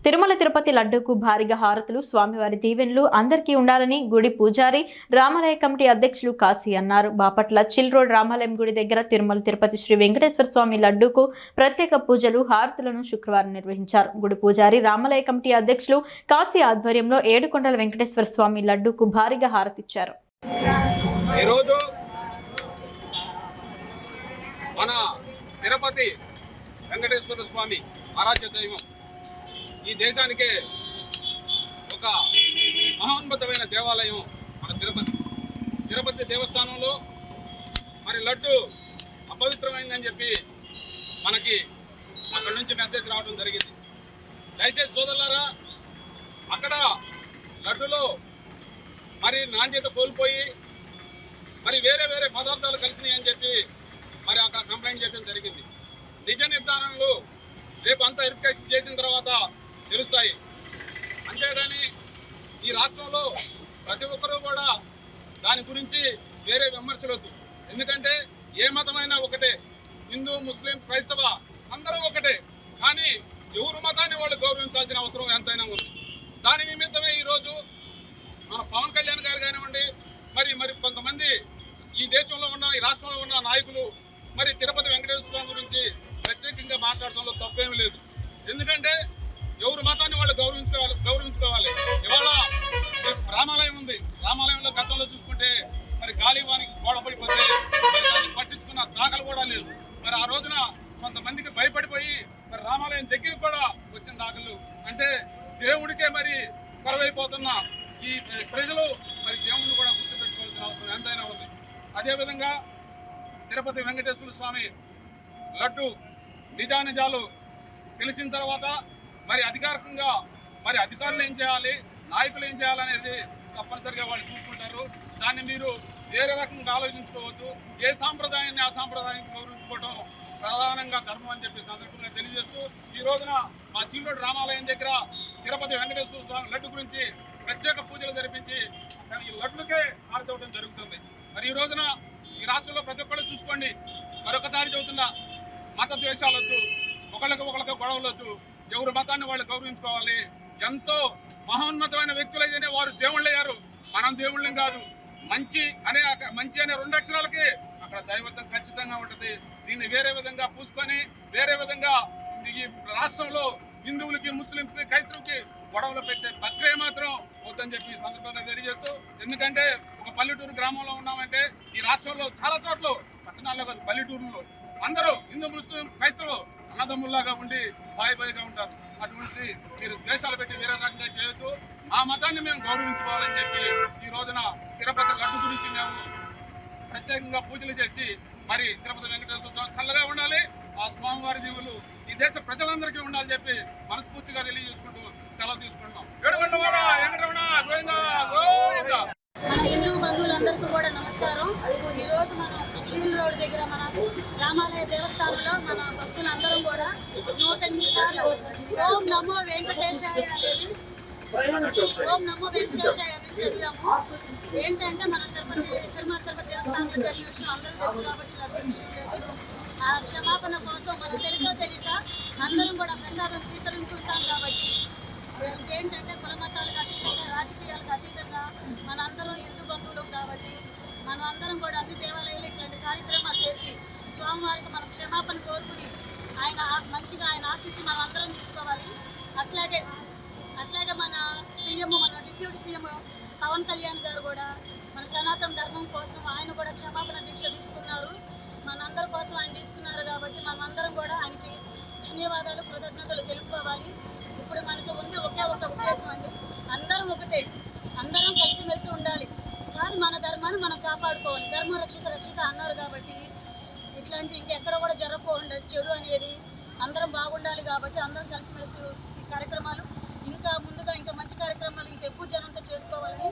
తిరుమల తిరుపతి లడ్డూకు భారీగా హారతులు, స్వామివారి దీవెనలు అందరికీ ఉండాలని గుడి పూజారి, రామాలయ కమిటీ అధ్యక్షులు కాశీ అన్నారు. బాపట్ల చిల్ రోడ్ రామాలయం గుడి దగ్గర తిరుమల తిరుపతి శ్రీ వెంకటేశ్వర స్వామి లడ్డూకు ప్రత్యేక పూజలు, హారతులను శుక్రవారం నిర్వహించారు. గుడి పూజారి, రామాలయ కమిటీ అధ్యక్షులు కాశీ ఆధ్వర్యంలో ఏడుకొండల వెంకటేశ్వర స్వామి లడ్డూకు భారీగా హారతిచ్చారు. మన తిరుపతి వెంకటేశ్వర స్వామి ఆరాధ్య దైవం ఈ దేశానికే ఒక మహోన్నతమైన దేవాలయం మన తిరుపతి దేవస్థానంలో మరి లడ్డు అపవిత్రమైందని చెప్పి మనకి అక్కడి నుంచి మెసేజ్ రావడం జరిగింది. దయచేసి సోదరులారా, అక్కడ లడ్డులో మరి నాణ్యత కోల్పోయి మరి వేరే పదార్థాలు కలిసినాయి అని చెప్పి మరి అక్కడ కంప్లైంట్ చేయడం జరిగింది. నిజ నిర్ధారణలు రేపు అంతా వెరిఫికేషన్ చేసిన తర్వాత తెలుస్తాయి. అంతేగాని ఈ రాష్ట్రంలో ప్రతి ఒక్కరూ కూడా దాని గురించి వేరే విమర్శలొద్దు. ఎందుకంటే ఏ మతమైనా ఒకటే, హిందూ, ముస్లిం, క్రైస్తవ అందరూ ఒకటే. కానీ ఎవరు మతాన్ని వాళ్ళు గౌరవించాల్సిన అవసరం ఎంతైనా ఉంది. దాని నిమిత్తమే ఈరోజు మన పవన్ కళ్యాణ్ గారు కానివ్వండి, మరి కొంతమంది ఈ దేశంలో ఉన్న, ఈ రాష్ట్రంలో ఉన్న నాయకులు మరి తిరుపతి వెంకటేశ్వర స్వామి గురించి ప్రత్యేకంగా మాట్లాడడంలో తప్పేమీ లేదు. ఎందుకంటే ఎవరు మతాన్ని వాళ్ళు గౌరవించుకోవాలి. ఇవాళ రామాలయం ఉంది. రామాలయంలో గతంలో చూసుకుంటే మరి గాలివానికి గోడ పడిపోతే దాన్ని పట్టించుకున్న దాఖలు కూడా లేదు. మరి ఆ రోజున కొంతమందికి భయపడిపోయి మరి రామాలయం దగ్గరికి కూడా వచ్చిన దాఖలు. అంటే దేవుడికే మరి కరువైపోతున్న ఈ ప్రజలు మరి దేవుడిని కూడా గుర్తుపెట్టుకోవాల్సిన అవసరం ఎంతైనా ఉంది. అదేవిధంగా తిరుపతి వెంకటేశ్వర స్వామి లడ్డు నిజానిజాలు తెలిసిన తర్వాత మరి అధికారికంగా మరి అధికారులు ఏం చేయాలి, నాయకులు ఏం చేయాలనేది తప్పనిసరిగా వాళ్ళు చూసుకుంటారు. దాన్ని మీరు వేరే రకంగా ఆలోచించుకోవద్దు. ఏ సాంప్రదాయాన్ని ఆ సాంప్రదాయాన్ని గౌరవించుకోవడం ప్రధానంగా ధర్మం అని చెప్పి సందర్భంగా తెలియజేస్తూ ఈ రోజున మా చిల్లోడు రామాలయం దగ్గర తిరుపతి వెంకటేశ్వర స్వామి లడ్డు గురించి ప్రత్యేక పూజలు జరిపించి ఈ లడ్డుకే ఆరతవడం జరుగుతుంది. మరి ఈ రోజున ఈ రాష్ట్రంలో ప్రతి ఒక్కళ్ళు చూసుకోండి, మరొకసారి చెబుతున్నా, మత ద్వేషాలొద్దు, ఒకళ్ళకి గొడవలొద్దు. ఎవరు మతాన్ని వాళ్ళు గౌరవించుకోవాలి. ఎంతో మహోన్నతమైన వ్యక్తులైతేనే వారు దేవుళ్ళయ్యారు. మనం దేవుళ్ళం కాదు. మంచి అనే 2 అక్షరాలకి అక్కడ దైవత్వం ఖచ్చితంగా ఉంటుంది. దీన్ని వేరే విధంగా పూసుకొని వేరే విధంగా ఈ రాష్ట్రంలో హిందువులకి, ముస్లింకి, క్రైస్తవులకి గొడవలు పెట్టే ప్రక్రియ మాత్రం వద్దని చెప్పి ఈ సందర్భంగా తెలియజేస్తూ, ఎందుకంటే ఒక పల్లెటూరు గ్రామంలో ఉన్నామంటే ఈ రాష్ట్రంలో చాలా చోట్ల, పట్టణాల్లో కాదు, పల్లెటూరులో అందరూ హిందూ, ముస్లిం, క్రైస్తవులు అన్నదమ్ముల్లాగా ఉండి బాయిగా ఉంటారు. అటువంటి మీరు దేశాలు పెట్టి వేరే రకంగా చేయొద్దు. ఆ మతాన్ని మేము గౌరవించుకోవాలని చెప్పి ఈ రోజున తిరుపతి లడ్డు గురించి మేము ప్రత్యేకంగా పూజలు చేసి మరి తిరుపతి వెంకటేశ్వర స్వామి చల్లగా ఉండాలి, ఆ స్వామివారి దీవులు ఈ దేశ ప్రజలందరికీ ఉండాలని చెప్పి మనస్ఫూర్తిగా తెలియజేసుకుంటూ సెలవు తీసుకుంటాం. మన హిందూ బంధువులందరికీ కూడా నమస్కారం. ఈరోజు మనం చిల్ రోడ్ దగ్గర మన రామాలయ దేవస్థానంలో మన భక్తులందరం కూడా 108 సార్లు ఓం నమో వెంకటేశాయ అనేది చదివాము. ఏంటంటే మన తిరుమల తిరుపతి దేవస్థానంలో జరిగిన విషయం అందరూ తెలుసు కాబట్టి అదే విషయం లేదు. ఆ క్షమాపణ కోసం మనం తెలుసో తెలియక అందరం కూడా ప్రసాదం స్వీకరించుంటాం. కాబట్టి ఇదేంటంటే కుల మతాలకు అతీతంగా, రాజకీయాలకు అతీతంగా మనందరం హిందూ బంధువులం కాబట్టి మనం అందరం కూడా అన్ని దేవాలయాలు ఇట్లాంటి కార్యక్రమాలు చేసి స్వామివారికి మనం క్షమాపణ కోరుకుని ఆయన ఆశీస్సు మనం అందరం తీసుకోవాలి. అట్లాగే మన సీఎం, మన డిప్యూటీ సీఎం పవన్ కళ్యాణ్ గారు కూడా మన సనాతన ధర్మం కోసం ఆయన కూడా క్షమాపణ దీక్ష తీసుకున్నారు. మనందరి కోసం ఆయన తీసుకున్నారు కాబట్టి మనమందరం కూడా ఆయనకి ధన్యవాదాలు, కృతజ్ఞతలు తెలుపుకోవాలి. ఇప్పుడు మనకు ఉంది ఒకే ఒక ఉద్దేశం అండి, అందరం ఒకటే, అందరం కలిసిమెలిసి ఉండాలి. కానీ మన ధర్మాన్ని మనం కాపాడుకోవాలి. ధర్మం రక్షిత అన్నారు కాబట్టి ఇట్లాంటి ఇంకెక్కడ కూడా జరగకుండా చెడు అనేది అందరం బాగుండాలి. కాబట్టి అందరం కలిసిమెలిసి ఈ కార్యక్రమాలు ఇంకా ముందుగా ఇంకా మంచి కార్యక్రమాలు ఇంకా ఎక్కువ జనంతో చేసుకోవాలని